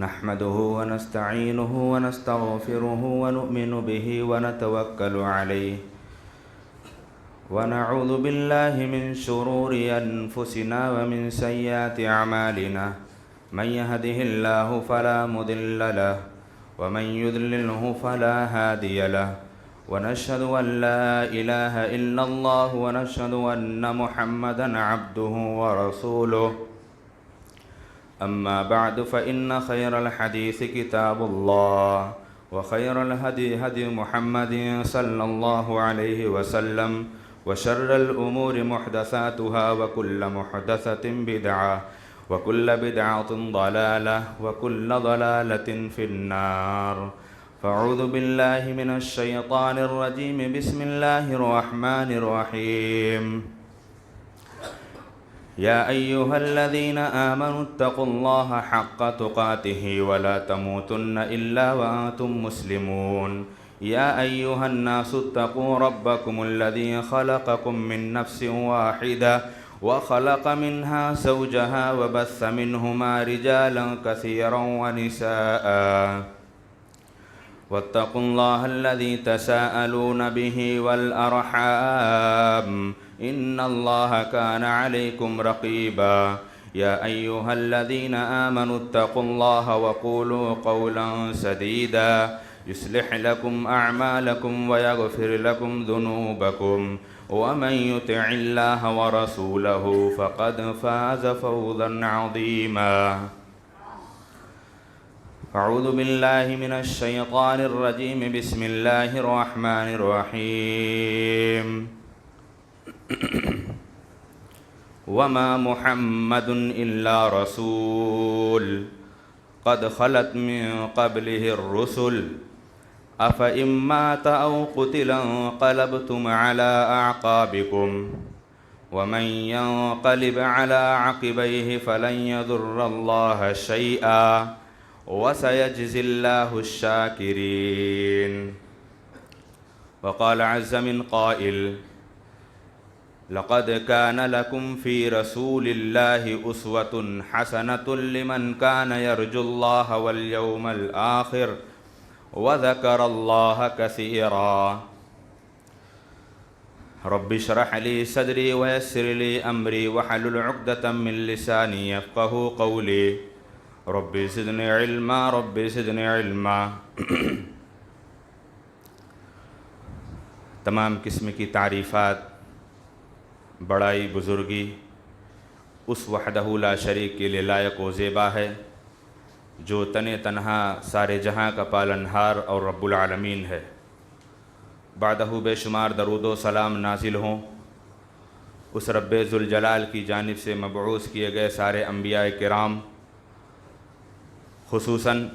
نحمده ونستعينه ونستغفره ونؤمن به ونتوكل عليه ونعوذ بالله من شرور أنفسنا ومن سيئات أعمالنا من يهده الله فلا مضل له ومن يضلله فلا هادي له ونشهد أن لا إله إلا الله ونشهد أن محمدا عبده ورسوله أما بعد فإن خير الحديث كتاب الله وخير الهدي هدي محمد صلى الله عليه وسلم وشر الأمور محدثاتها وكل محدثة بدعة وكل بدعة ضلالة وكل ضلالة في النار فأعوذ بالله من الشيطان الرجيم بسم الله الرحمن الرحيم يا أيها الذين آمنوا اتقوا الله حق تقاته ولا تموتن إلا وأنتم مسلمون يا أيها الناس اتقوا ربكم الذي خلقكم من نفس واحدة وخلق منها زوجها وبث منهما رجالا كثيرا ونساء واتقوا الله الذي تساءلون به والأرحام إن الله كان عليكم رقيبا يا أيها الذين آمنوا اتقوا الله وقولوا قولا سديدا يصلح لكم أعمالكم ويغفر لكم ذنوبكم ومن يطع الله ورسوله فقد فاز فوزا عظيما أعوذ بالله من الشيطان الرجيم بسم الله الرحمن الرحيم وما محمد إلا رسول قد خلت من قبله الرسل أفإن مات أو قتل انقلبتم على أعقابكم ومن ينقلب على عقبيه فلن يضر الله شيئا وسيجزي الله الشاكرين وقال عز من قائل لقد كان لكم في رسول الله أسوة حسنة لمن كان يرجو الله واليوم الآخر وذكر الله كثيرا رب اشرح لي صدري ويسر لي أمري واحلل عقدة من لساني يفقهوا قولي رب زدني علما رب زدني علما تمام قسم کی تعریفات بڑائی بزرگی اس وحدہ لا شریک کے لیے لائق و زیبا ہے جو تن تنہا سارے جہاں کا پالنہار اور رب العالمین ہے۔ بعدہ بے شمار درود و سلام نازل ہوں اس رب ذوالجلال کی جانب سے مبعوث کیے گئے سارے انبیاء کرام، خصوصاً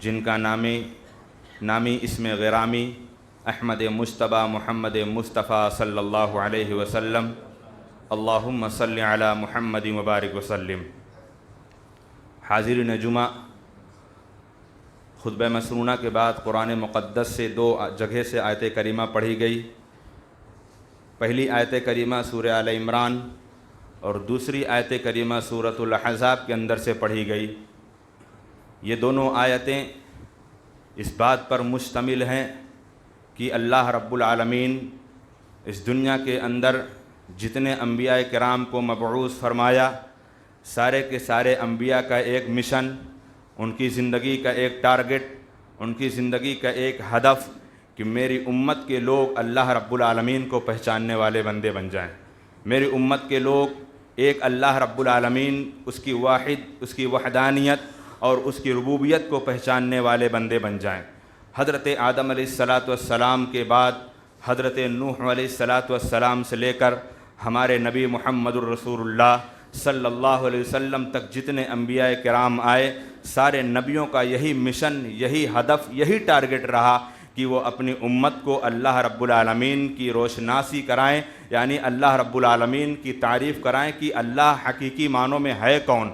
جن کا نامی اسم غرامی احمد مجتبیٰ محمد مصطفیٰ صلی اللہ علیہ وسلم، اللہم صلی علی محمد مبارک وسلم۔ حاضرین جمعہ، خطبہ مسنونہ کے بعد قرآن مقدس سے دو جگہ سے آیت کریمہ پڑھی گئی۔ پہلی آیت کریمہ سورہ آل عمران اور دوسری آیت کریمہ سورۃ الاحزاب کے اندر سے پڑھی گئی۔ یہ دونوں آیتیں اس بات پر مشتمل ہیں کہ اللہ رب العالمین اس دنیا کے اندر جتنے انبیاء کرام کو مبعوث فرمایا، سارے کے سارے انبیاء کا ایک مشن، ان کی زندگی کا ایک ٹارگٹ، ان کی زندگی کا ایک ہدف کہ میری امت کے لوگ اللہ رب العالمین کو پہچاننے والے بندے بن جائیں، میری امت کے لوگ ایک اللہ رب العالمین اس کی وحدانیت اور اس کی ربوبیت کو پہچاننے والے بندے بن جائیں۔ حضرت آدم علیہ السلام کے بعد حضرت نوح علیہ السلام سے لے کر ہمارے نبی محمد الرسول اللہ صلی اللہ علیہ وسلم تک جتنے انبیاء کرام آئے، سارے نبیوں کا یہی مشن، یہی ہدف، یہی ٹارگٹ رہا کہ وہ اپنی امت کو اللہ رب العالمین کی روشناسی کرائیں، یعنی اللہ رب العالمین کی تعریف کرائیں کہ اللہ حقیقی معنوں میں ہے کون۔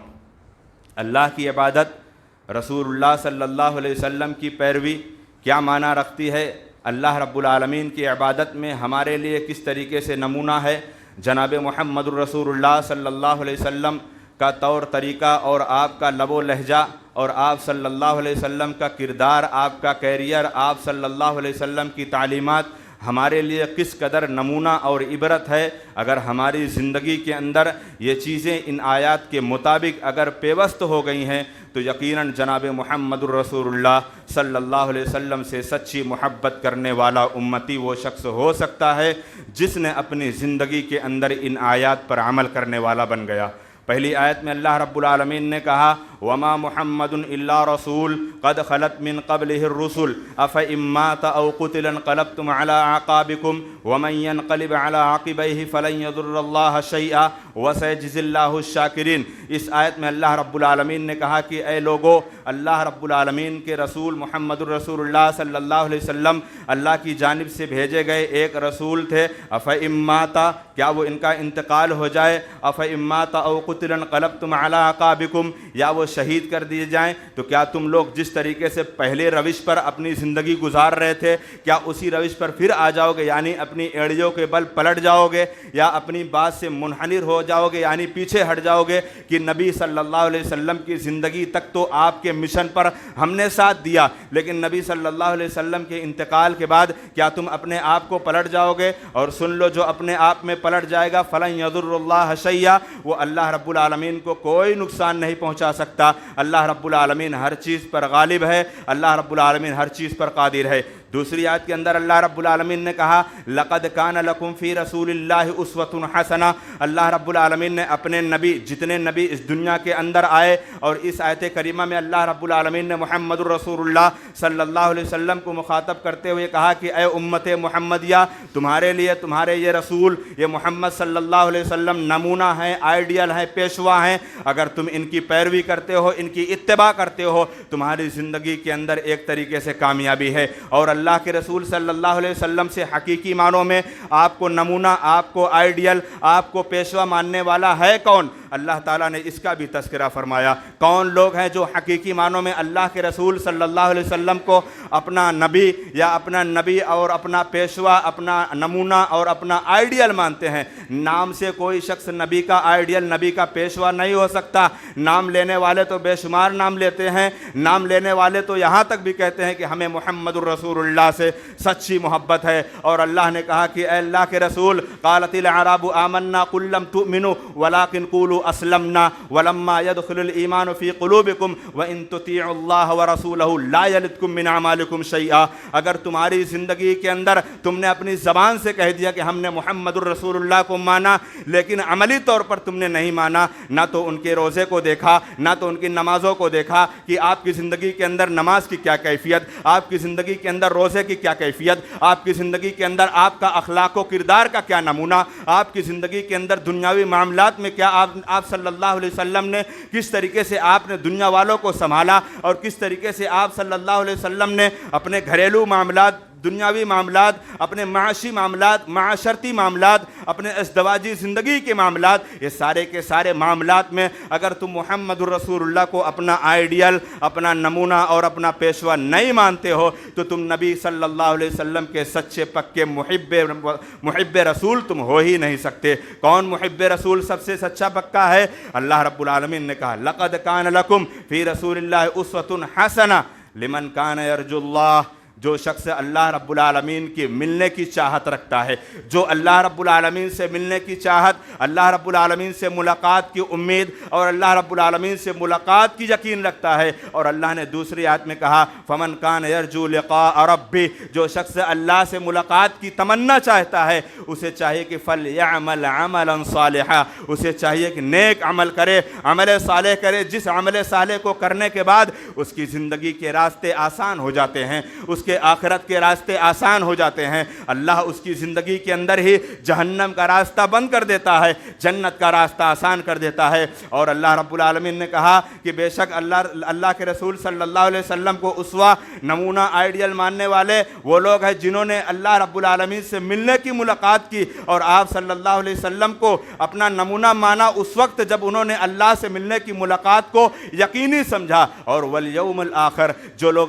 اللہ کی عبادت، رسول اللہ صلی اللہ علیہ وسلم کی پیروی کیا معنی رکھتی ہے، اللہ رب العالمین کی عبادت میں ہمارے لیے کس طریقے سے نمونہ ہے۔ جناب محمد الرسول اللہ صلی اللہ علیہ وسلم کا طور طریقہ اور آپ کا لب و لہجہ اور آپ صلی اللہ علیہ وسلم کا کردار، آپ کا کیریئر، آپ صلی اللہ علیہ وسلم کی تعلیمات ہمارے لیے کس قدر نمونہ اور عبرت ہے۔ اگر ہماری زندگی کے اندر یہ چیزیں ان آیات کے مطابق اگر پیوست ہو گئی ہیں تو یقیناً جناب محمد الرسول اللہ صلی اللہ علیہ وسلم سے سچی محبت کرنے والا امتی وہ شخص ہو سکتا ہے جس نے اپنی زندگی کے اندر ان آیات پر عمل کرنے والا بن گیا۔ پہلی آیت میں اللہ رب العالمین نے کہا وما محمد الا رسول قد خلت من قبله الرسل افإن مات او قتل انقلبتم على اعقابكم ومن ينقلب على عقبيه فلن يضر الله شيئا وسيجزي الله الشاكرين۔ اس آیت میں اللہ رب العالمین نے کہا کہ اے لوگو، اللہ رب العالمین کے رسول محمد الرسول اللہ صلی اللہ علیہ وسلم اللہ کی جانب سے بھیجے گئے ایک رسول تھے۔ افإن مات، کیا وہ ان کا انتقال ہو جائے، افإن مات او قتل انقلبتم على اعقابكم، یا وہ شہید کر دیے جائیں تو کیا تم لوگ جس طریقے سے پہلے روش پر اپنی زندگی گزار رہے تھے کیا اسی روش پر پھر آ جاؤ گے، یعنی اپنی ایڑیوں کے بل پلٹ جاؤ گے، یا اپنی بات سے منحنر ہو جاؤ گے، یعنی پیچھے ہٹ جاؤ گے کہ نبی صلی اللہ علیہ وسلم کی زندگی تک تو آپ کے مشن پر ہم نے ساتھ دیا، لیکن نبی صلی اللہ علیہ وسلم کے انتقال کے بعد کیا تم اپنے آپ کو پلٹ جاؤ گے؟ اور سن لو، جو اپنے آپ میں پلٹ جائے گا فلن یضر اللہ شیئا، وہ اللہ رب العالمین کو کوئی نقصان نہیں پہنچا سکتا۔ اللہ رب العالمین ہر چیز پر غالب ہے، اللہ رب العالمین ہر چیز پر قادر ہے۔ دوسری آیت کے اندر اللہ رب العالمین نے کہا لقد کان لکم فی رسول اللہ اسوۃ حسنہ۔ اللہ رب العالمین نے اپنے نبی، جتنے نبی اس دنیا کے اندر آئے، اور اس آیت کریمہ میں اللہ رب العالمین نے محمد الرسول اللہ صلی اللہ علیہ وسلم کو مخاطب کرتے ہوئے کہا کہ اے امت محمدیہ، تمہارے لیے تمہارے یہ رسول، یہ محمد صلی اللہ علیہ وسلم نمونہ ہیں، آئیڈیل ہیں، پیشوا ہیں۔ اگر تم ان کی پیروی کرتے ہو، ان کی اتباع کرتے ہو، تمہاری زندگی کے اندر ایک طریقے سے کامیابی ہے۔ اور اللہ کے رسول صلی اللہ علیہ وسلم سے حقیقی معنوں میں آپ کو نمونہ، آپ کو آئیڈیل، آپ کو پیشوا ماننے والا ہے کون؟ اللہ تعالیٰ نے اس کا بھی تذکرہ فرمایا۔ کون لوگ ہیں جو حقیقی معنوں میں اللہ کے رسول صلی اللہ علیہ وسلم کو اپنا نبی یا اپنا نبی اور اپنا پیشوا، اپنا نمونہ اور اپنا آئیڈیل مانتے ہیں؟ نام سے کوئی شخص نبی کا آئیڈیل، نبی کا پیشوا نہیں ہو سکتا۔ نام لینے والے تو بے شمار نام لیتے ہیں، نام لینے والے تو یہاں تک بھی کہتے ہیں کہ ہمیں محمد الرسول اللہ سے سچی محبت ہے۔ اور اللہ نے کہا کہ اے اللہ کے رسول، قالت الاعراب آمنا قل لم تؤمنوا ولكن قولوا اسلمنا ولما يدخل الايمان في قلوبكم وان تطيعوا الله ورسوله لا يلدكم من اعمالكم شيئا۔ اگر تمہاری زندگی کے اندر تم نے اپنی زبان سے کہہ دیا کہ ہم نے محمد الرسول اللہ کو مانا، لیکن عملی طور پر تم نے نہیں مانا، نہ تو ان کے روزے کو دیکھا، نہ تو ان کی نمازوں کو دیکھا کہ آپ کی زندگی کے اندر نماز کی کیا کیفیت، آپ کی زندگی کے اندر روزے کی کیا کیفیت، آپ کی زندگی کے اندر آپ کا اخلاق و کردار کا کیا نمونہ، آپ کی زندگی کے اندر دنیاوی معاملات میں کیا آپ صلی اللہ علیہ وسلم نے کس طریقے سے آپ نے دنیا والوں کو سنبھالا، اور کس طریقے سے آپ صلی اللہ علیہ وسلم نے اپنے گھریلو معاملات، دنیاوی معاملات، اپنے معاشی معاملات، معاشرتی معاملات، اپنے ازدواجی زندگی کے معاملات، یہ سارے کے سارے معاملات میں اگر تم محمد الرسول اللہ کو اپنا آئیڈیل، اپنا نمونہ اور اپنا پیشوا نہیں مانتے ہو تو تم نبی صلی اللہ علیہ وسلم کے سچے پکے محب رسول تم ہو ہی نہیں سکتے۔ کون محب رسول سب سے سچا پکا ہے؟ اللہ رب العالمین نے کہا لقد کان لکم فی رسول اللہ اسوۃ حسنہ لمن کان یرجو اللہ۔ جو شخص اللہ رب العالمین کی ملنے کی چاہت رکھتا ہے، جو اللہ رب العالمین سے ملنے کی چاہت، اللہ رب العالمین سے ملاقات کی امید اور اللہ رب العالمین سے ملاقات کی یقین رکھتا ہے۔ اور اللہ نے دوسری آیت میں کہا فمن کان یرجو لقاء ربہ، جو شخص اللہ سے ملاقات کی تمنا چاہتا ہے اسے چاہیے کہ فلیعمل عملا صالحا، اسے چاہیے کہ نیک عمل کرے، عمل صالح کرے، جس عمل صالح کو کرنے کے بعد اس کی زندگی کے راستے آسان ہو جاتے ہیں، اس کے آخرت کے راستے آسان ہو جاتے ہیں۔ اللہ اس کی زندگی کے اندر ہی جہنم کا راستہ بند کر دیتا ہے، جنت کا راستہ آسان کر دیتا ہے۔ اور اللہ رب العالمین نے کہا کہ بے شک اللہ کے رسول صلی اللہ علیہ وسلم کو اسوہ، نمونہ، آئیڈیل ماننے والے وہ لوگ ہیں جنہوں نے اللہ رب العالمین سے ملنے کی ملاقات کی، اور آپ صلی اللہ علیہ وسلم کو اپنا نمونہ مانا اس وقت جب انہوں نے اللہ سے ملنے کی ملاقات کو یقینی سمجھا۔ اور والیوم الآخر، جو لوگ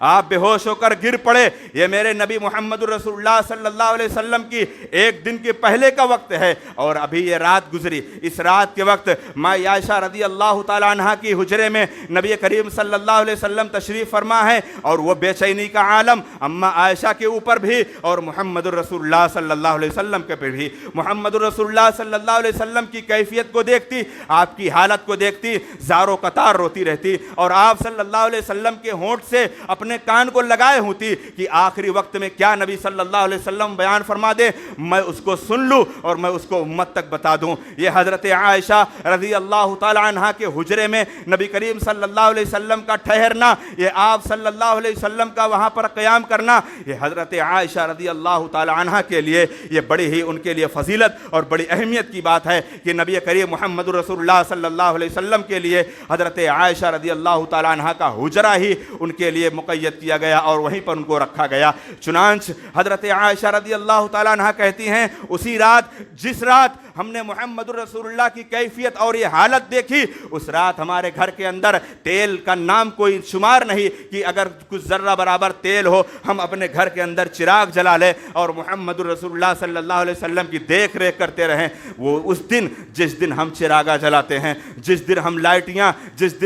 آپ بے ہوش ہو کر گر پڑے۔ یہ میرے نبی محمد رسول صلی اللہ علیہ وسلم کی ایک دن کے پہلے کا وقت ہے اور ابھی یہ رات گزری۔ اس رات کے وقت ماں عائشہ رضی اللہ تعالیٰ عنہ کی حجرے میں نبی کریم صلی اللہ علیہ وسلم تشریف فرما ہے اور وہ بے چینی کا عالم اماں عائشہ کے اوپر بھی اور محمد رسول اللہ صلی اللہ علیہ وسلم کے پر بھی۔ محمد رسول اللہ صلی اللہ علیہ وسلم کی کیفیت کو دیکھتی، آپ کی حالت کو دیکھتی، زار و قطار روتی رہتی اور آپ صلی اللہ علیہ وسلم کے ہونٹ سے اپنے کان کو لگائے ہوتی کہ آخری وقت میں کیا نبی صلی اللہ علیہ وسلم بیان فرما دے، میں اس کو سن لوں اور میں اس کو امت تک بتا دوں۔ یہ حضرت عائشہ رضی اللہ تعالی عنہ کے حجرے میں نبی کریم صلی اللہ علیہ وسلم کا ٹھہرنا، یہ آپ صلی اللہ علیہ وسلم کا وہاں پر قیام کرنا، یہ حضرت عائشہ رضی اللہ تعالی عنہ کے لیے یہ بڑی ہی ان کے لیے فضیلت اور بڑی اہمیت کی بات ہے کہ نبی کریم محمد رسول اللہ صلی اللہ علیہ وسلم کے لیے حضرت عائشہ رضی اللہ تعالی عنہ کا حجرہ ہی ان کے لیے مقید کیا گیا اور وہیں پر ان کو رکھا گیا۔ چنانچہ حضرت عائشہ رضی اللہ تعالی عنہ کہتی ہیں اسی رات جس رات ہم نے محمد رسول اللہ کی کیفیت اور یہ حالت دیکھی، اس رات ہمارے گھر کے اندر تیل کا نام کوئی شمار نہیں کہ اگر کچھ ذرہ برابر تیل ہو ہم اپنے گھر کے اندر چراغ جلا لیں اور محمد رسول اللہ صلی اللہ علیہ وسلم کی دیکھ ریکھ کرتے رہیں۔ وہ اس دن جس دن ہم چراغاں جلاتے ہیں، جس دن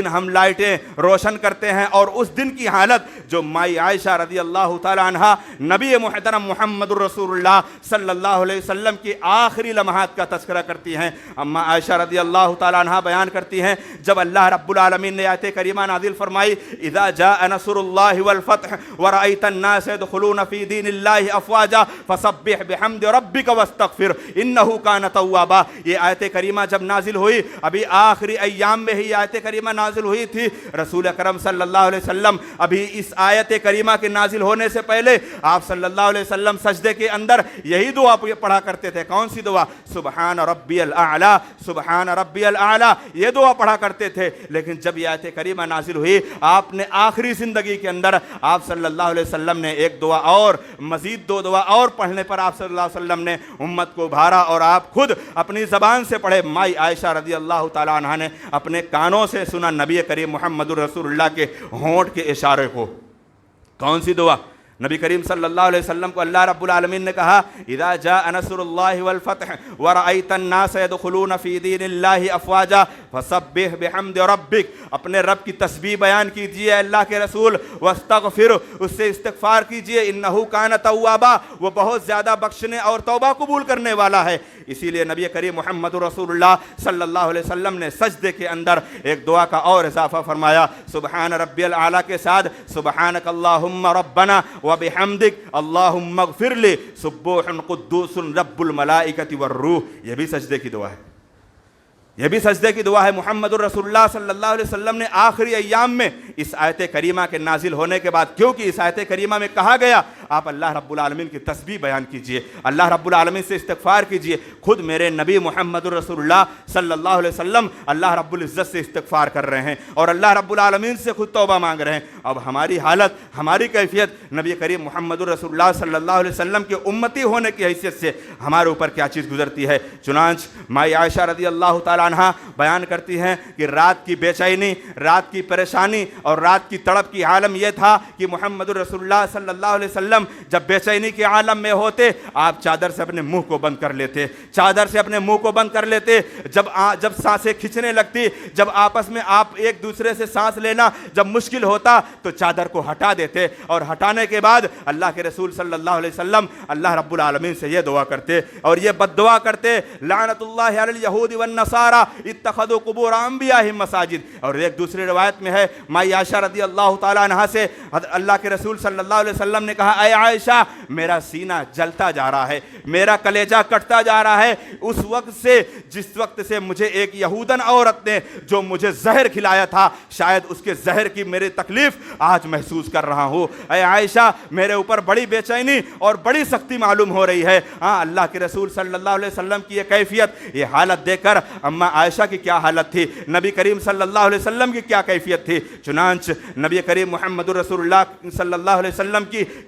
ہم لائٹیں روشن کرتے ہیں، اور اس دن کی حالت جو مائی عائشہ رضی اللہ تعالی عنہ نبی محترم محمد رسول اللہ صلی اللہ علیہ وسلم کی آخری لمحات کا تذکرہ کرتی ہیں۔ اما عائشہ رضی اللہ تعالی عنہ بیان کرتی ہیں جب اللہ رب العالمین نے آیت کریمہ نازل فرمائی اذا جاء نصر اللہ والفتح ورأیت الناس يدخلون فی دین اللہ افواجا فسبح بحمد ربک واستغفر انہ کان توابا، یہ آیت کریمہ جب نازل ہوئی ابھی آخری ایام میں ہی آیت کریمہ نازل ہوئی تھی۔ رسول اکرم صلی اللہ علیہ وسلم ابھی اس آیت کریمہ کے نازل ہونے سے پہلے آپ صلی اللہ علیہ وسلم سجدے کے اندر یہی دعا پڑھا کرتے تھے۔ کون سی دعا؟ سبحان ربی الاعلیٰ، سبحان ربی الاعلیٰ، یہ دعا پڑھا کرتے تھے۔ لیکن جب یہ آیت کریمہ نازل ہوئی آپ نے آخری زندگی کے اندر آپ صلی اللہ علیہ وسلم نے ایک دعا اور مزید دو دعا اور پڑھنے پر آپ صلی اللہ علیہ وسلم نے امت کو ابھارا اور آپ خود اپنی زبان سے پڑھے۔ مائی عائشہ رضی اللہ تعالیٰ عنہ نے اپنے کانوں سے سنا نبی کریم محمد رسول اللہ کے ہونٹ کے اشارے کو۔ کون سی دعا؟ نبی کریم صلی اللہ علیہ وسلم کو اللہ رب العالمین نے کہا اذا جاء نصر اللہ والفتح ورأیت الناس يدخلون فی دین اللہ افواجا فسبح بحمد ربک، اپنے رب کی تسبیح بیان کیجئے اللہ کے رسول، واستغفر، اس سے استغفار کیجئے، انہ کان توابا، وہ بہت زیادہ بخشنے اور توبہ قبول کرنے والا ہے۔ اسی لیے نبی کریم محمد رسول اللہ صلی اللہ علیہ وسلم نے سجدے کے اندر ایک دعا کا اور اضافہ فرمایا، سبحان ربی الاعلیٰ کے ساتھ سبحانک اللہم ربنا وبحمدک اللہم اغفر لی سبوح قدوس رب الملائکۃ والروح، یہ بھی سجدے کی دعا ہے، یہ بھی سجدے کی دعا ہے۔ محمد رسول اللہ صلی اللہ علیہ وسلم نے آخری ایام میں اس آیت کریمہ کے نازل ہونے کے بعد، کیونکہ اس آیت کریمہ میں کہا گیا آپ اللہ رب العالمین کی تسبیح بیان کیجئے، اللہ رب العالمین سے استغفار کیجئے، خود میرے نبی محمد رسول اللہ صلی اللہ علیہ وسلم اللہ رب العزت سے استغفار کر رہے ہیں اور اللہ رب العالمین سے خود توبہ مانگ رہے ہیں۔ اب ہماری حالت، ہماری کیفیت نبی کریم محمد رسول اللہ صلی اللہ علیہ وسلم کے امتی ہونے کی حیثیت سے ہمارے اوپر کیا چیز گزرتی ہے؟ چنانچہ مائی عائشہ رضی اللہ تعالیٰ عنہ بیان کرتی ہیں کہ رات کی بے چینی، رات کی پریشانی اور رات کی تڑپ کی عالم یہ تھا کہ محمد رسول اللہ صلی اللہ علیہ وسلم جب بے چینی کے عالم میں ہوتے آپ چادر سے اپنے منہ کو بند کر لیتے، چادر سے اپنے منہ کو بند کر لیتے۔ جب سانسیں کھنچنے لگتی، جب آپس میں آپ ایک دوسرے سے سانس لینا جب مشکل ہوتا تو چادر کو ہٹا دیتے اور ہٹانے کے بعد اللہ کے رسول صلی اللہ علیہ وسلم اللہ رب العالمین سے یہ دعا کرتے اور یہ بد دعا کرتے، لعنت اللہ علی الیہود والنصارى اتخذوا قبور انبیائہم مساجد۔ اور ایک دوسری روایت میں ہے مائی عائشہ رضی اللہ تعالیٰ عنہ سے اللہ کے رسول صلی اللہ علیہ وسلم نے کہا اے عائشہ میرا سینہ جلتا جا رہا ہے، میرا کلیجہ کٹتا جا رہا ہے اس وقت سے جس وقت سے مجھے ایک یہودن عورت نے جو مجھے زہر کھلایا تھا، شاید اس کے زہر کی میری تکلیف آج محسوس کر رہا ہوں۔ اے عائشہ میرے اوپر بڑی بے چینی اور بڑی سختی معلوم ہو رہی ہے۔ ہاں اللہ کے رسول صلی اللہ علیہ وسلم کی یہ کیفیت، یہ حالت دیکھ کر اما عائشہ کی کیا حالت تھی، نبی کریم صلی اللہ علیہ وسلم کی کیا کیفیت تھی۔ چنانچہ نبی کریم محمد رسول اللہ صلی اللہ علیہ وسلم کی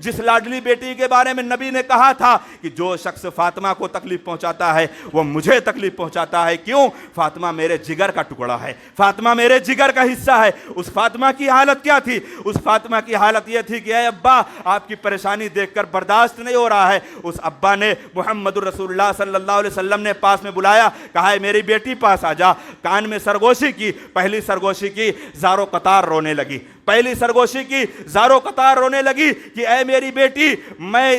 جس لاڈلی بیٹی کے بارے میں نبی نے کہا تھا کہ جو شخص فاطمہ کو تکلیف پہنچاتا ہے وہ مجھے تکلیف پہنچاتا ہے. کیوں؟ فاطمہ میرے جگر کا ٹکڑا ہے, فاطمہ میرے جگر کا حصہ ہے. اس فاطمہ کی حالت کیا تھی؟ اس فاطمہ کی حالت یہ تھی کہ اے ابا, آپ کی پریشانی دیکھ کر برداشت نہیں ہو رہا ہے. اس ابا نے محمد رسول اللہ صلی اللہ علیہ وسلم نے پاس میں بلایا, کہا ہے میری بیٹی پاس آ جا. کان میں سرگوشی کی, پہلی سرگوشی کی, زارو قطار رونے لگی. پہلی سرگوشی کی, زارو قطار رونے لگی کہ اے میری بیٹی, میں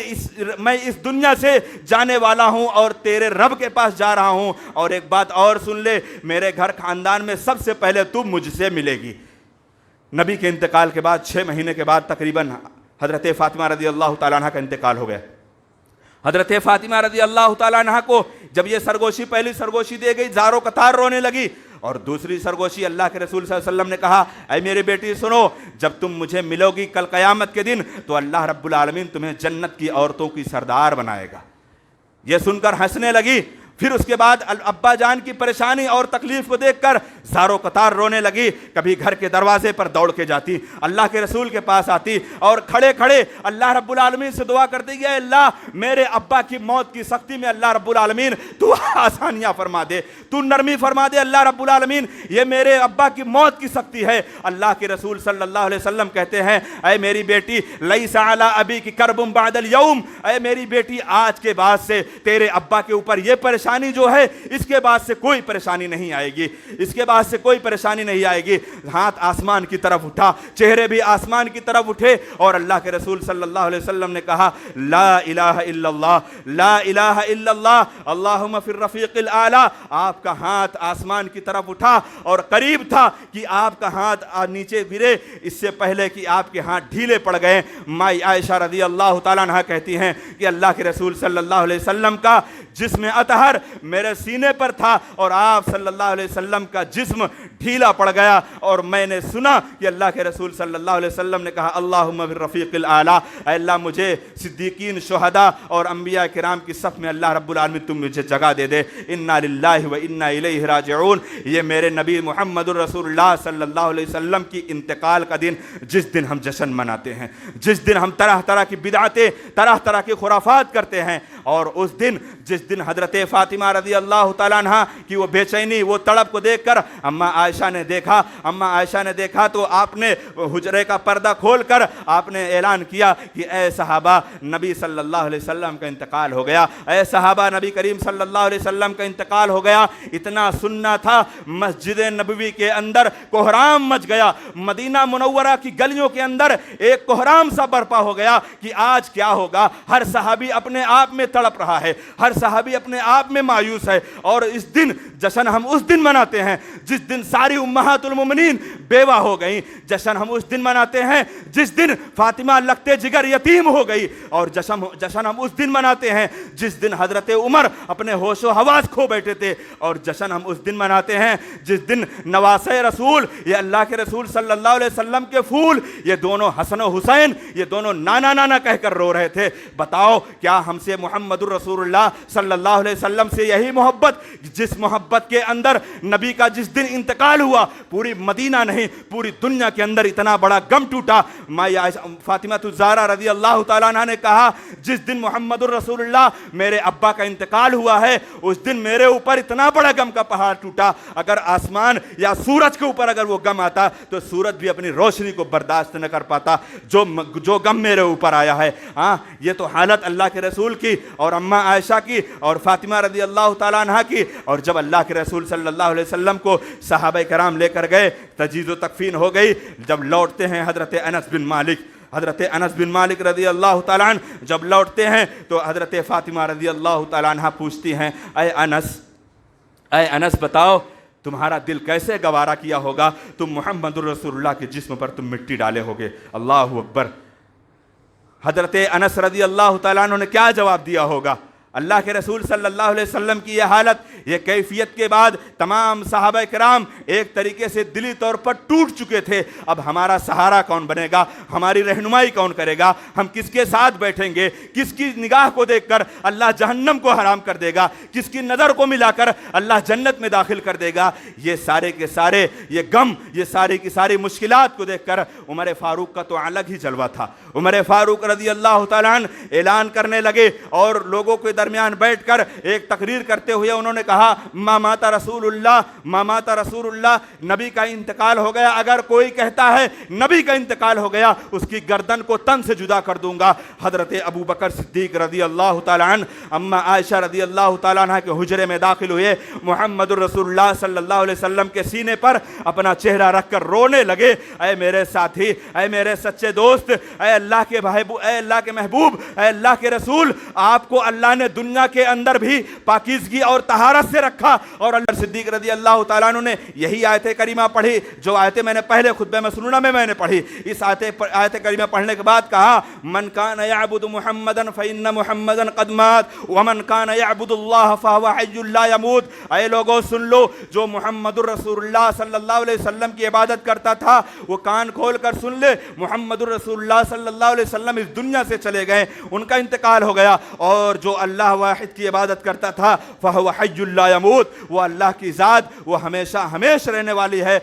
اس دنیا سے جانے والا ہوں اور تیرے رب کے پاس جا رہا ہوں. اور ایک بات اور سن لے, میرے گھر خاندان میں سب سے پہلے تو مجھ سے ملے گی. نبی کے انتقال کے بعد 6 مہینے کے بعد تقریباً حضرت فاطمہ رضی اللہ تعالیٰ عنہ کا انتقال ہو گیا. حضرت فاطمہ رضی اللہ تعالیٰ عنہ کو جب یہ سرگوشی, پہلی سرگوشی دے گئی, زارو قطار رونے لگی. اور دوسری سرگوشی اللہ کے رسول صلی اللہ علیہ وسلم نے کہا, اے میری بیٹی سنو, جب تم مجھے ملو گی کل قیامت کے دن تو اللہ رب العالمین تمہیں جنت کی عورتوں کی سردار بنائے گا. یہ سن کر ہنسنے لگی. پھر اس کے بعد ابا جان کی پریشانی اور تکلیف کو دیکھ کر زارو قطار رونے لگی. کبھی گھر کے دروازے پر دوڑ کے جاتی, اللہ کے رسول کے پاس آتی اور کھڑے کھڑے اللہ رب العالمین سے دعا کرتی کہ اے اللہ, میرے ابا کی موت کی سختی میں اللہ رب العالمین تو آسانیاں فرما دے, تو نرمی فرما دے اللہ رب العالمین, یہ میرے ابا کی موت کی سختی ہے. اللہ کے رسول صلی اللہ علیہ وسلم کہتے ہیں, اے میری بیٹی, لیس علی ابیک کرب بعد اليوم, اے میری بیٹی, آج کے بعد سے تیرے ابا کے اوپر یہ پریشانی جو ہے اس کے بعد سے کوئی پریشانی نہیں آئے گی, اس کے بعد سے کوئی پریشانی نہیں آئے گی. ہاتھ آسمان کی طرف اٹھا, چہرے بھی آسمان کی طرف اٹھے اور اللہ کے رسول صلی اللہ علیہ وسلم نے کہا, لا الہ الا اللہ, لا الہ الا اللہ, اللہم فی الرفیق الاعلی. آپ کا ہاتھ آسمان کی طرف اٹھا اور قریب تھا کہ آپ کا ہاتھ نیچے گرے, اس سے پہلے کہ آپ کے ہاتھ ڈھیلے پڑ گئے. مائی عائشہ رضی اللہ تعالیٰ عنہ کہتی ہیں کہ اللہ کے رسول صلی اللہ علیہ وسلم کا جسم اطہر میرے سینے پر تھا اور آپ صلی اللہ علیہ وسلم کا جسم ڈھیلا پڑ گیا, اور میں نے سنا کہ اللہ کے رسول صلی اللہ علیہ وسلم نے کہا, اللہم بالرفیق الاعلی, اے اللہ مجھے صدیقین, شہداء اور انبیاء کرام کی صف میں اللہ رب العالمین تم مجھے جگہ دے دے. انا للہ و انا الیہ راجعون. یہ میرے نبی محمد الرسول اللہ صلی اللہ علیہ وسلم کی انتقال کا دن, جس دن ہم جشن مناتے ہیں, جس دن ہم طرح طرح کی بدعتیں, طرح طرح کی خرافات کرتے ہیں. اور اس دن, جس دن حضرت فاطمہ رضی اللہ تعالیٰ عنہ کی وہ بے چینی, وہ تڑپ کو دیکھ کر اماں عائشہ نے دیکھا تو آپ نے حجرے کا پردہ کھول کر آپ نے اعلان کیا کہ اے صحابہ, نبی صلی اللہ علیہ وسلم کا انتقال ہو گیا, اے صحابہ, نبی کریم صلی اللہ علیہ وسلم کا انتقال ہو گیا. اتنا سننا تھا, مسجد نبوی کے اندر کوہرام مچ گیا, مدینہ منورہ کی گلیوں کے اندر ایک کوہرام سا برپا ہو گیا کہ آج کیا ہوگا. ہر صحابی اپنے آپ میں تڑپ رہا ہے, ہر صحابی اپنے آپ میں مایوس ہے. اور اس دن جشن ہم اس دن مناتے ہیں جس دن ساری امہات المومنین بیوہ ہو گئیں. جشن ہم اس دن مناتے ہیں جس دن فاطمہ لگتے جگر یتیم ہو گئی. اور جشن ہم اس دن مناتے ہیں جس دن حضرت عمر اپنے ہوش و حواس کھو بیٹھے تھے. اور جشن ہم اس دن مناتے ہیں جس دن نواسے رسول, یہ اللہ کے رسول صلی اللہ علیہ وسلم کے پھول, یہ دونوں حسن و حسین, یہ دونوں نانا نانا کہہ کر رو رہے تھے. بتاؤ کیا ہم سے محمد الرسول اللہ صلی اللہ علیہ وسلم سے یہی محبت, جس محبت کے اندر نبی کا جس دن انتقال ہوا پوری مدینہ نہیں پوری دنیا کے اندر اتنا بڑا غم ٹوٹا. فاطمہ الزہرا رضی اللہ تعالیٰ عنہ نے کہا, جس دن محمد الرسول اللہ میرے ابا کا انتقال ہوا ہے اس دن میرے اوپر اتنا بڑا غم کا پہاڑ ٹوٹا. اگر آسمان یا سورج کے اوپر اگر وہ غم آتا تو سورج بھی اپنی روشنی کو برداشت نہ کر پاتا جو غم میرے اوپر آیا ہے. ہاں, یہ تو حالت اللہ کے رسول کی اور اماں عائشہ کی اور فاطمہ رضی اللہ تعالیٰ عنہ کی. اور جب اللہ کے رسول صلی اللہ علیہ وسلم کو صحابہ کرام لے کر گئے, تجہیز و تکفین ہو گئی. جب لوٹتے ہیں حضرت انس بن مالک رضی اللہ تعالیٰ عنہ جب لوٹتے ہیں تو حضرت فاطمہ رضی اللہ تعالیٰ عنہ پوچھتی ہیں, اے انس بتاؤ تمہارا دل کیسے گوارا کیا ہوگا, تم محمد الرسول اللہ کے جسم پر تم مٹی ڈالے ہوگے. اللہ اکبر. حضرت انس رضی اللہ تعالیٰ عنہ نے کیا جواب دیا ہوگا؟ اللہ کے رسول صلی اللہ علیہ وسلم کی یہ حالت، یہ کیفیت کے بعد تمام صحابہ کرام ایک طریقے سے دلی طور پر ٹوٹ چکے تھے۔ اب ہمارا سہارا کون بنے گا، ہماری رہنمائی کون کرے گا، ہم کس کے ساتھ بیٹھیں گے، کس کی نگاہ کو دیکھ کر اللہ جہنم کو حرام کر دے گا، کس کی نظر کو ملا کر اللہ جنت میں داخل کر دے گا۔ یہ سارے کے سارے یہ غم، یہ ساری کی ساری مشکلات کو دیکھ کر عمر فاروق کا تو الگ ہی جلوہ تھا۔ عمر فاروق رضی اللہ تعالیٰ عنہ اعلان کرنے لگے اور لوگوں کے درمیان بیٹھ کر ایک تقریر کرتے ہوئے انہوں نے کہا، ما مات رسول اللہ، ما مات رسول اللہ، نبی کا انتقال ہو گیا۔ اگر کوئی کہتا ہے نبی کا انتقال ہو گیا، اس کی گردن کو تن سے جدا کر دوں گا۔ حضرت ابو بکر صدیق رضی اللہ تعالیٰ عنہ اما عائشہ رضی اللہ تعالیٰ عنہ کے حجرے میں داخل ہوئے، محمد الرسول اللہ صلی اللہ علیہ وسلم کے سینے پر اپنا چہرہ رکھ کر رونے لگے، اے میرے ساتھی، اے میرے سچے دوست، اے اللہ کے اے اللہ کے محبوب، اے اللہ کے رسول، آپ کو اللہ نے دنیا کے اندر بھی پاکیزگی اور طہارت سے رکھا۔ اور اللہ صدیق رضی اللہ تعالیٰ عنہ نے یہی آیت کریمہ پڑھی جو آیتیں میں نے پہلے خطبہ مسنونہ میں نے پڑھی۔ اس آیت کریمہ پڑھنے کے بعد کہا، من کان یعبد محمدا فإن محمدا قد مات ومن کان یعبد اللہ فهو حی لا يموت۔ اے لوگوں سن لو، جو محمد الرسول اللہ صلی اللہ علیہ وسلم کی عبادت کرتا تھا وہ کان کھول کر سن لے، محمد الرسول اللہ صلی اللہ علیہ وسلم اس دنیا سے چلے گئے، ان کا انتقال ہو گیا۔ اور جو اللہ واحد کی عبادت کرتا تھا فهو حی لا يموت، وہ اللہ کی ذات وہ ہمیشہ ہمیشہ رہنے والی ہے۔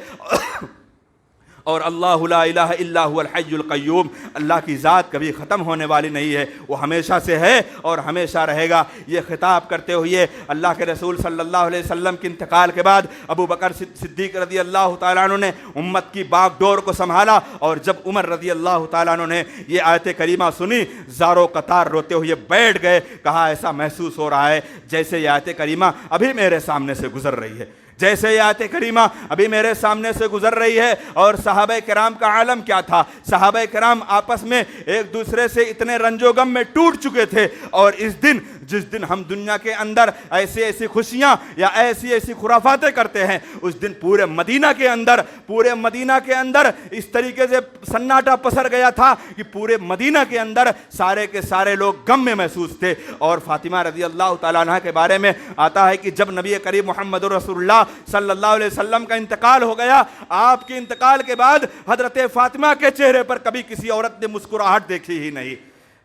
اور اللہ لا الہ الا هو الحی القیوم، اللہ کی ذات کبھی ختم ہونے والی نہیں ہے، وہ ہمیشہ سے ہے اور ہمیشہ رہے گا۔ یہ خطاب کرتے ہوئے اللہ کے رسول صلی اللہ علیہ وسلم کے انتقال کے بعد ابو بکر صدیق رضی اللہ تعالیٰ عنہ نے امت کی باغ ڈور کو سنبھالا، اور جب عمر رضی اللہ تعالیٰ عنہ نے یہ آیت کریمہ سنی، زارو قطار روتے ہوئے بیٹھ گئے۔ کہا ایسا محسوس ہو رہا ہے جیسے یہ آیت کریمہ ابھی میرے سامنے سے گزر رہی ہے، جیسے یہ آیت کریمہ ابھی میرے سامنے سے گزر رہی ہے۔ اور صحابہ کرام کا عالم کیا تھا، صحابہ کرام آپس میں ایک دوسرے سے اتنے رنج و غم میں ٹوٹ چکے تھے، اور اس دن جس دن ہم دنیا کے اندر ایسی خوشیاں یا ایسی خرافاتیں کرتے ہیں، اس دن پورے مدینہ کے اندر اس طریقے سے سناٹا پسر گیا تھا کہ پورے مدینہ کے اندر سارے کے سارے لوگ غم میں محسوس تھے۔ اور فاطمہ رضی اللہ تعالیٰ عنہ کے بارے میں آتا ہے کہ جب نبی کریم محمد رسول اللہ صلی اللہ علیہ وسلم کا انتقال ہو گیا، آپ کے انتقال کے بعد حضرت فاطمہ کے چہرے پر کبھی کسی عورت نے مسکراہٹ دیکھی ہی نہیں۔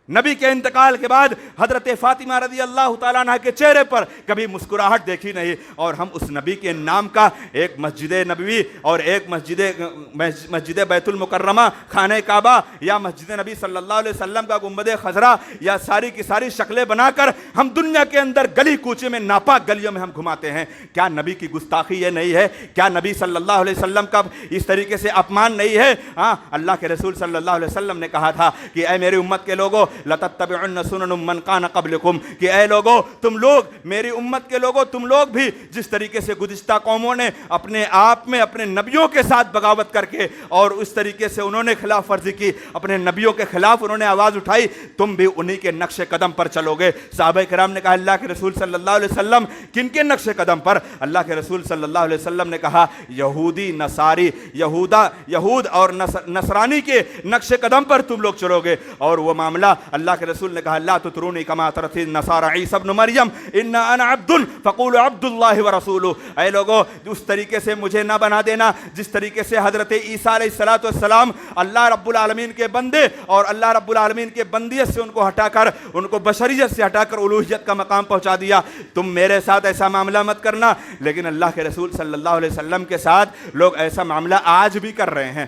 نبی کے انتقال کے بعد حضرت فاطمہ رضی اللہ تعالیٰ عنہ کے چہرے پر کبھی مسکراہٹ دیکھی نہیں۔ اور ہم اس نبی کے نام کا ایک مسجد نبوی اور ایک مسجد بیت المکرمہ، خانہ کعبہ، یا مسجد نبی صلی اللہ علیہ وسلم کا گنبد خضرا، یا ساری کی ساری شکلیں بنا کر ہم دنیا کے اندر گلی کوچے میں ناپاک گلیوں میں ہم گھماتے ہیں۔ کیا نبی کی گستاخی یہ نہیں ہے؟ کیا نبی صلی اللہ علیہ وسلم کا اس طریقے سے اپمان نہیں ہے؟ ہاں، اللہ کے رسول صلی اللہ علیہ وسلم نے کہا تھا کہ اے میری امت کے لوگوں، لَتَتَّبِعُنَّ سُنَنَ مَنْ كَانَ قَبْلِكُمْ، کہ اے لوگوں، تم لوگ، میری امت کے لوگوں، تم لوگ بھی جس طریقے سے گزشتہ قوموں نے اپنے آپ میں اپنے نبیوں کے ساتھ بغاوت کر کے اور اس طریقے سے انہوں نے خلاف ورزی کی، اپنے نبیوں کے خلاف انہوں نے آواز اٹھائی، تم بھی انہی کے نقش قدم پر چلو گے۔ صحابہ کرام نے کہا اللہ کے رسول صلی اللہ علیہ وسلم کن کے نقش قدم پر؟ اللہ کے رسول صلی اللہ علیہ وسلم نے کہا یہودی نصاری، یہود اور نصرانی کے نقش قدم پر تم لوگ چلو گے۔ اور وہ معاملہ اللہ کے رسول نے کہا لا تطرونی کما طرت النصارى عیسی ابن مریم ان انا عبد فقولوا عبد اللہ ورسولہ، اے لوگوں اس طریقے سے مجھے نہ بنا دینا جس طریقے سے حضرت عیسیٰ علیہ السلام اللہ رب العالمین کے بندے اور اللہ رب العالمین کے بندیت سے ان کو ہٹا کر، ان کو بشریت سے ہٹا کر الوہیت کا مقام پہنچا دیا۔ تم میرے ساتھ ایسا معاملہ مت کرنا۔ لیکن اللہ کے رسول صلی اللہ علیہ وسلم کے ساتھ لوگ ایسا معاملہ آج بھی کر رہے ہیں،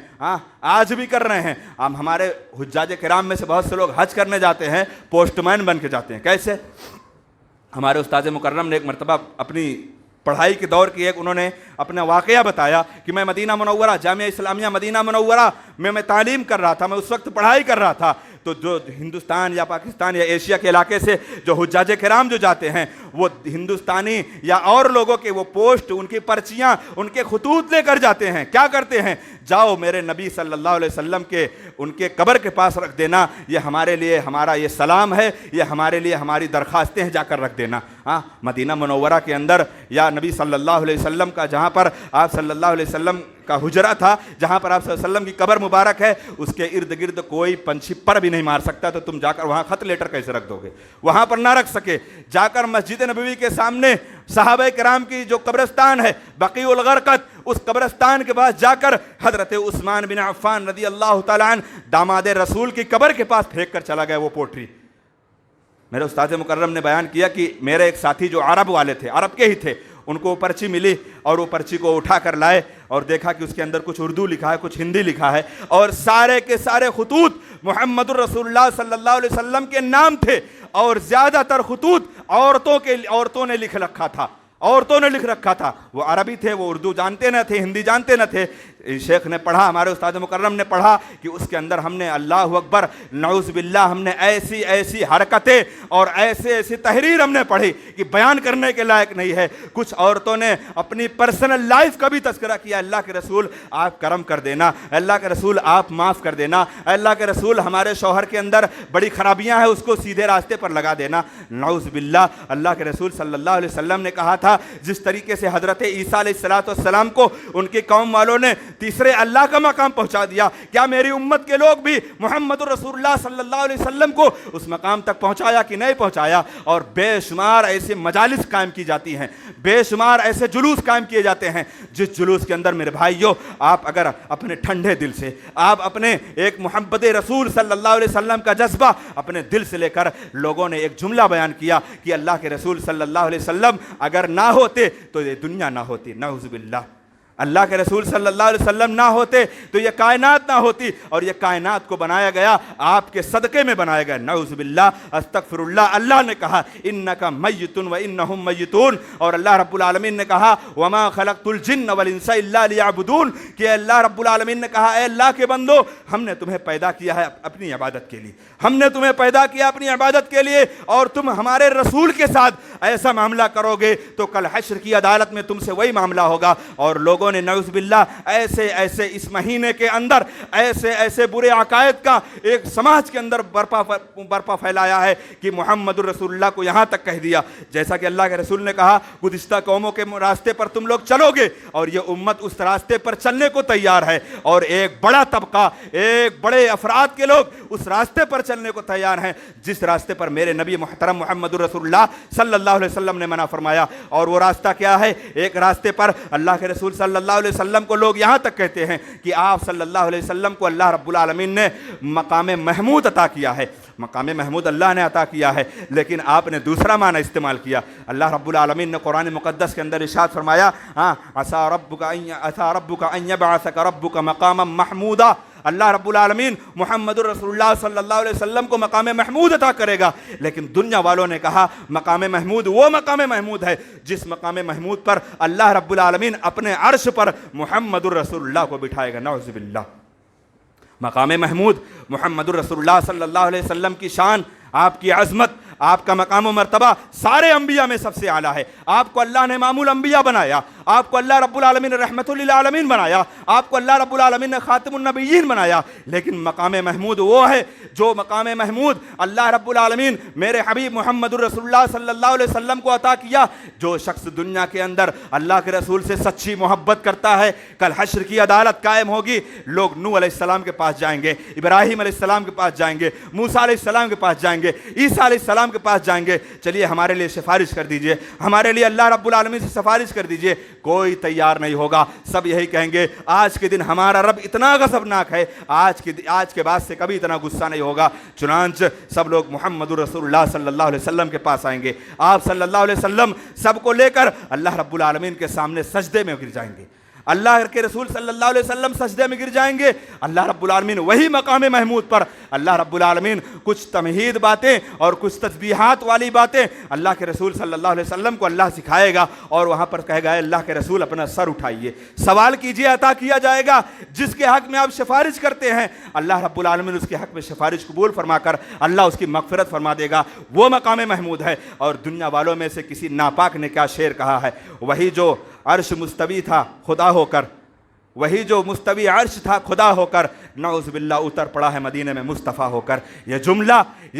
آج بھی کر رہے ہیں۔ ہمارے حجاج کرام میں سے بہت سے لوگ حج کرنے جاتے ہیں، پوسٹ مین بن کے جاتے ہیں۔ کیسے؟ ہمارے استاد مکرم نے ایک مرتبہ اپنی پڑھائی کے دور کی انہوں نے اپنا واقعہ بتایا کہ میں مدینہ منورہ، جامعہ اسلامیہ مدینہ منورہ میں تعلیم کر رہا تھا، میں اس وقت پڑھائی کر رہا تھا۔ تو جو ہندوستان یا پاکستان یا ایشیا کے علاقے سے جو حجاج کرام جو جاتے ہیں، وہ ہندوستانی یا اور لوگوں کے وہ پوسٹ، ان کی پرچیاں، ان کے خطوط لے کر جاتے ہیں۔ کیا کرتے ہیں؟ جاؤ میرے نبی صلی اللہ علیہ وسلم کے ان کے قبر کے پاس رکھ دینا، یہ ہمارے لیے ہمارا یہ سلام ہے، یہ ہمارے لیے ہماری درخواستیں ہیں، جا کر رکھ دینا۔ ہاں مدینہ منورہ کے اندر یا نبی صلی اللہ علیہ وسلم کا جہاں پر آپ صلی اللہ علیہ وسلم کا حجرہ تھا، جہاں پر آپ صلی اللہ علیہ وسلم کی قبر مبارک ہے، اس کے ارد گرد کوئی پنچھی پر بھی نہیں مار سکتا، تو تم جا کر وہاں خط لیٹر کیسے رکھ دو گے؟ وہاں پر نہ رکھ سکے، جا کر مسجد نبوی کے سامنے صحابہ کرام کی جو قبرستان ہے بقیع الغرقد، اس قبرستان کے پاس جا کر حضرت عثمان بن عفان رضی اللہ تعالیٰ عنہ داماد رسول کی قبر کے پاس پھینک کر چلا گیا وہ پوٹری۔ میرے استاد مکرم نے بیان کیا کہ میرے ایک ساتھی جو عرب والے تھے، عرب کے ہی تھے، ان کو وہ پرچی ملی اور وہ پرچی کو اٹھا کر لائے اور دیکھا کہ اس کے اندر کچھ اردو لکھا ہے، کچھ ہندی لکھا ہے، اور سارے کے سارے خطوط محمد الرسول اللہ صلی اللہ علیہ وسلم کے نام تھے، اور زیادہ تر خطوط عورتوں نے لکھ رکھا تھا، عورتوں نے لکھ رکھا تھا۔ وہ عربی تھے، وہ اردو جانتے نہ تھے، ہندی جانتے نہ تھے۔ شیخ نے پڑھا، ہمارے استاد مکرم نے پڑھا کہ اس کے اندر ہم نے اللہ اکبر نعوذ باللہ، ہم نے ایسی ایسی حرکتیں اور ایسی تحریر ہم نے پڑھی کہ بیان کرنے کے لائق نہیں ہے۔ کچھ عورتوں نے اپنی پرسنل لائف کا بھی تذکرہ کیا، اللہ کے رسول آپ کرم کر دینا، اللہ کے رسول آپ معاف کر دینا، اللہ کے رسول ہمارے شوہر کے اندر بڑی خرابیاں ہیں، اس کو سیدھے راستے پر لگا دینا۔ نعوذ باللہ، اللہ کے رسول صلی اللہ علیہ وسلم نے کہا تھا جس طریقے سے حضرت عیسیٰ علیہ السلام کو ان کی قوم والوں نے تیسرے اللہ کا مقام پہنچا دیا، کیا میری امت کے لوگ بھی محمد الرسول اللہ صلی اللہ علیہ وسلم کو اس مقام تک پہنچایا کہ نہیں پہنچایا؟ اور بے شمار ایسے مجالس قائم کی جاتی ہیں، بے شمار ایسے جلوس قائم کیے جاتے ہیں، جس جلوس کے اندر میرے بھائیوں آپ اگر اپنے ٹھنڈے دل سے، آپ اپنے ایک محبت رسول صلی اللہ علیہ وسلم کا جذبہ اپنے دل سے لے کر، لوگوں نے ایک جملہ بیان کیا کہ اللہ کے رسول صلی اللہ علیہ وسلم اگر نہ ہوتے تو یہ دنیا نہ ہوتی، نعوذ باللہ، اللہ کے رسول صلی اللہ علیہ وسلم نہ ہوتے تو یہ کائنات نہ ہوتی، اور یہ کائنات کو بنایا گیا آپ کے صدقے میں بنایا گیا، نعوذ باللہ، استغفر اللہ۔ اللہ نے کہا انک میت و انہم میتون، اور اللہ رب العالمین نے کہا وما خلقت الجن والانس الا لیعبدون، کہ اللہ رب العالمین نے کہا اے اللہ کے بندو، ہم نے تمہیں پیدا کیا ہے اپنی عبادت کے لیے، ہم نے تمہیں پیدا کیا اپنی عبادت کے لیے، اور تم ہمارے رسول کے ساتھ ایسا معاملہ کرو گے تو کل حشر کی عدالت میں تم سے وہی معاملہ ہوگا۔ اور لوگوں نے نعوذ باللہ ایسے اس مہینے کے اندر ایسے برے عقائد کا ایک سماج کے اندر برپا پھیلایا ہے کہ محمد الرسول اللہ کو یہاں تک کہہ دیا، جیسا کہ اللہ کے رسول نے کہا گزشتہ قوموں کے راستے پر تم لوگ چلو گے، اور یہ امت اس راستے پر چلنے کو تیار ہے، اور ایک بڑا طبقہ، ایک بڑے افراد کے لوگ اس راستے پر چلنے کو تیار ہیں جس راستے پر میرے نبی محترم محمد الرسول اللہ صلی اللہ علیہ وسلم نے منع فرمایا۔ اور وہ راستہ کیا ہے؟ ایک راستے پر اللہ کے رسول صلی اللہ علیہ وسلم کو لوگ یہاں تک کہتے ہیں کہ آپ صلی اللہ علیہ وسلم کو اللہ رب العالمین نے مقام محمود عطا کیا ہے، مقام محمود اللہ نے عطا کیا ہے، لیکن آپ نے دوسرا معنی استعمال کیا۔ اللہ رب العالمین نے قرآن مقدس کے اندر ارشاد فرمایا عسیٰ ربک ان یبعثک ربک مقاما محمودا، اللہ رب العالمین محمد الرسول اللہ صلی اللہ علیہ وسلم کو مقام محمود عطا کرے گا، لیکن دنیا والوں نے کہا مقام محمود وہ مقام محمود ہے جس مقام محمود پر اللہ رب العالمین اپنے عرش پر محمد الرسول اللہ کو بٹھائے گا، نعوذ باللہ۔ مقام محمود محمد الرسول اللہ صلی اللہ علیہ وسلم کی شان، آپ کی عظمت، آپ کا مقام و مرتبہ سارے انبیاء میں سب سے اعلیٰ ہے۔ آپ کو اللہ نے امام الانبیاء بنایا، آپ کو اللہ رب العالمین نے رحمت للعالمین بنایا، آپ کو اللہ رب العالمین نے خاتم النبیین بنایا، لیکن مقام محمود وہ ہے جو مقام محمود اللہ رب العالمین میرے حبیب محمد الرسول اللہ صلی اللہ علیہ وسلم کو عطا کیا۔ جو شخص دنیا کے اندر اللہ کے رسول سے سچی محبت کرتا ہے، کل حشر کی عدالت قائم ہوگی، لوگ نوح علیہ السلام کے پاس جائیں گے، ابراہیم علیہ السلام کے پاس جائیں گے، موسیٰ علیہ السلام کے پاس جائیں گے، عیسیٰ علیہ السلام کے پاس جائیں گے، چلیے ہمارے لیے سفارش کر دیجئے، ہمارے لیے اللہ رب العالمین سے سفارش کر دیجئے، کوئی تیار نہیں ہوگا۔ سب یہی کہیں گے آج کے دن ہمارا رب اتنا غضبناک ہے، آج کے بعد سے کبھی اتنا غصہ نہیں ہوگا۔ چنانچہ سب لوگ محمد الرسول اللہ صلی اللہ علیہ وسلم کے پاس آئیں گے، آپ صلی اللہ علیہ وسلم سب کو لے کر اللہ رب العالمین کے سامنے سجدے میں گر جائیں گے، اللہ کے رسول صلی اللہ علیہ وسلم سجدے میں گر جائیں گے۔ اللہ رب العالمین وہی مقام محمود پر اللہ رب العالمین کچھ تمہید باتیں اور کچھ تسبیحات والی باتیں اللہ کے رسول صلی اللہ علیہ وسلم کو اللہ سکھائے گا، اور وہاں پر کہے گا اے اللہ کے رسول اپنا سر اٹھائیے، سوال کیجئے عطا کیا جائے گا، جس کے حق میں آپ سفارش کرتے ہیں اللہ رب العالمین اس کے حق میں سفارش قبول فرما کر اللہ اس کی مغفرت فرما دے گا، وہ مقام محمود ہے۔ اور دنیا والوں میں سے کسی ناپاک نے کیا شعر کہا ہے، وہی جو عرش مستوی تھا خدا ہو کر، وہی جو مستوی عرش تھا خدا ہو کر نعوذ باللہ اتر پڑا ہے مدینے میں مصطفیٰ ہو کر۔ یہ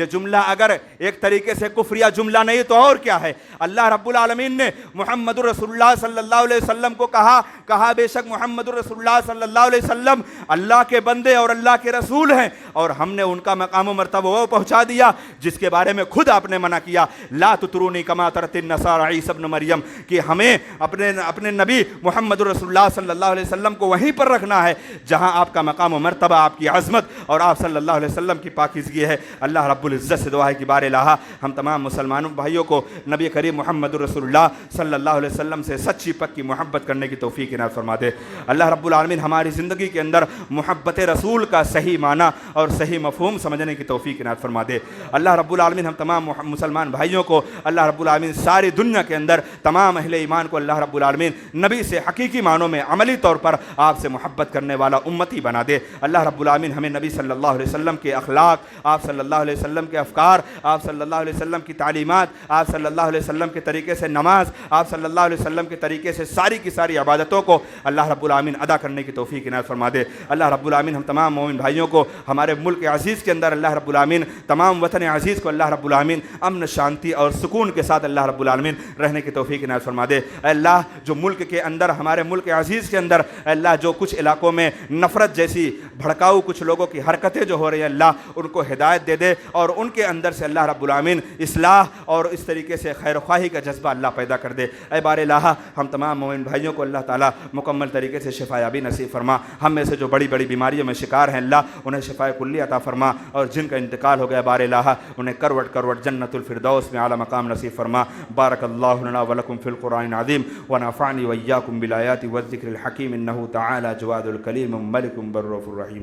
جملہ اگر ایک طریقے سے کفریہ جملہ نہیں تو اور کیا ہے؟ اللہ رب العالمین نے محمد رسول اللہ صلی اللہ علیہ وسلم کو کہا بے شک محمد رسول اللہ صلی اللہ علیہ وسلم اللہ کے بندے اور اللہ کے رسول ہیں، اور ہم نے ان کا مقام و مرتبہ وہ پہنچا دیا جس کے بارے میں خود آپ نے منع کیا، لا تطرونی کما طرت النصارى عیسی ابن مریم، کہ ہمیں اپنے نبی محمد رسول اللہ صلی اللہ علیہ وسلم کو وہیں پر رکھنا ہے جہاں آپ کا مقام و مرتبہ، آپ کی عظمت اور آپ صلی اللہ علیہ وسلم کی پاکیزگی ہے۔ اللہ رب العزت سے دعا ہے کہ بار الہ ہم تمام مسلمانوں بھائیوں کو نبی کریم محمد رسول اللہ صلی اللہ علیہ وسلم سے سچی پکی محبت کرنے کی توفیق عنایت فرما دے۔ اللہ رب العالمین ہماری زندگی کے اندر محبت رسول کا صحیح معنی اور صحیح مفہوم سمجھنے کی توفیق عنایت فرما دے۔ اللہ رب العالمین ہم تمام مسلمان بھائیوں کو اللہ رب العالمین ساری دنیا کے اندر تمام اہل ایمان کو اللہ رب العالمین نبی سے حقیقی معنوں میں عملی طور پر آپ سے محبت کرنے والا امتی بنا دے۔ اللہ رب العالمین ہمیں نبی صلی اللہ علیہ وسلم کے اخلاق، آپ صلی اللہ علیہ وسلم کے افکار، آپ صلی اللہ علیہ وسلم کی تعلیمات، آپ صلی اللہ علیہ وسلم کے طریقے سے نماز، آپ صلی اللہ علیہ وسلم کے طریقے سے ساری کی ساری عبادتوں کو اللہ رب العالمین ادا کرنے کی توفیق عنایت فرما دے۔ اللہ رب العالمین ہم تمام مومن بھائیوں کو ہمارے ملک عزیز کے اندر اللہ رب العالمین تمام وطن عزیز کو اللہ رب العالمین امن، شانتی اور سکون کے ساتھ اللہ رب العالمین رہنے کی توفیق عنایت فرما دے۔ اے اللہ جو ملک کے اندر، ہمارے ملک عزیز کے اندر اے اللہ جو کچھ علاقوں میں نفرت جیسی بھڑکاؤ کچھ لوگوں کی حرکتیں جو ہو رہی ہیں، اللہ ان کو ہدایت دے دے اور ان کے اندر سے اللہ رب العالمین اصلاح اور اس طریقے سے خیر خواہی کا جذبہ اللہ پیدا کر دے۔ اے بار الہ ہم تمام مومن بھائیوں کو اللہ تعالیٰ مکمل طریقے سے شفا یابی نصیب فرما۔ ہم میں سے جو بڑی بڑی بیماریوں میں شکار ہیں اللہ انہیں شفا کلی عطا فرما، اور جن کا انتقال ہو گیا بار الہ انہیں کروٹ کروٹ جنت الفردوس میں اعلیٰ مقام نصیب فرما۔ بارک اللہ لنا ولکم فی القرآن العظیم ونفعنی وإیاکم بالآیات والذکر الحکیم انہ تعالی جواد الکلیم ملک بر رؤوف الرحیم۔